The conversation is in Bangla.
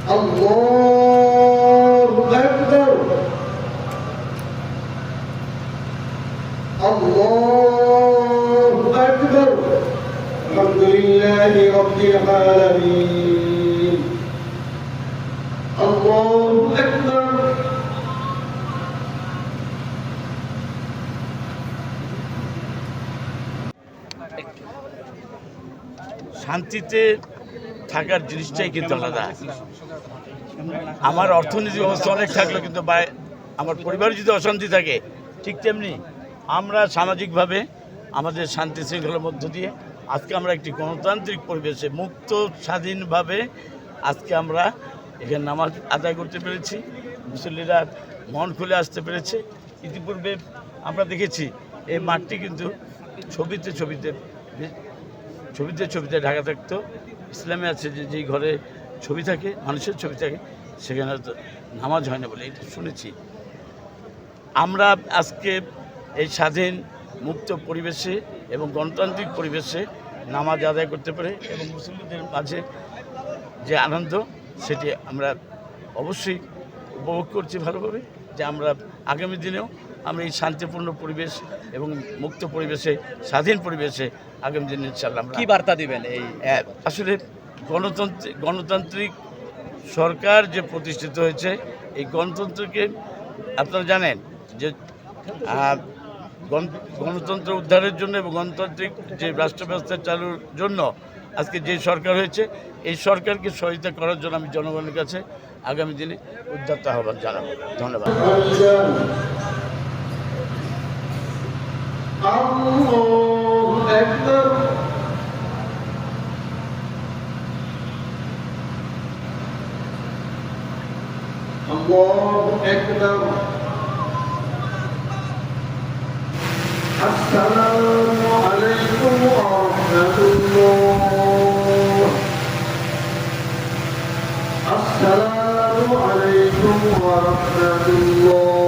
الله أكبر الله أكبر الحمد لله رب العالمين الله أكبر শান্তিতে থাকার জিনিসটাই কিন্তু আলাদা। আমার অর্থনৈতিক অবস্থা অনেক থাকলো, কিন্তু আমার পরিবারে যদি অশান্তি থাকে, ঠিক তেমনি আমরা সামাজিকভাবে আমাদের শান্তি শৃঙ্খলার মধ্য দিয়ে আজকে আমরা একটি গণতান্ত্রিক পরিবেশে মুক্ত স্বাধীনভাবে আজকে আমরা এখানে নামাজ আদায় করতে পেরেছি। মুসল্লিরা মন খুলে আসতে পেরেছে। ইতিপূর্বে আমরা দেখেছি এই মাঠটি কিন্তু ছবিতে ছবিতে ঢাকা থাকতো। ইসলামে আছে যে যেই ঘরে ছবি থাকে, মানুষের ছবি থাকে, সেখানে নামাজ হয় না বলে এটা শুনেছি। আমরা আজকে এই স্বাধীন মুক্ত পরিবেশে এবং গণতান্ত্রিক পরিবেশে নামাজ আদায় করতে পারে এবং মুসলিমদের মাঝে যে আনন্দ, সেটি আমরা অবশ্যই উপভোগ করছি ভালোভাবে। যে আমরা আগামী দিনেও আমরা এই শান্তিপূর্ণ পরিবেশ এবং মুক্ত পরিবেশে, স্বাধীন পরিবেশে আগামী দিনে ইনশাআল্লাহ আমরা কি বার্তা দিবেন? এই আসলে গণতান্ত্রিক সরকার যে প্রতিষ্ঠিত হয়েছে, এই গণতন্ত্রকে আপনারা জানেন যে গণতন্ত্র উদ্ধারের জন্য এবং গণতান্ত্রিক যে রাষ্ট্র ব্যবস্থা চালুর জন্য আজকে যে সরকার হয়েছে, এই সরকারকে সহযোগিতা করার জন্য আমি জনগণের কাছে আগামী দিনে উদ্যত আহ্বান জানাবো। ধন্যবাদ। الله أكبر السلام عليكم ورحمة الله السلام عليكم ورحمة الله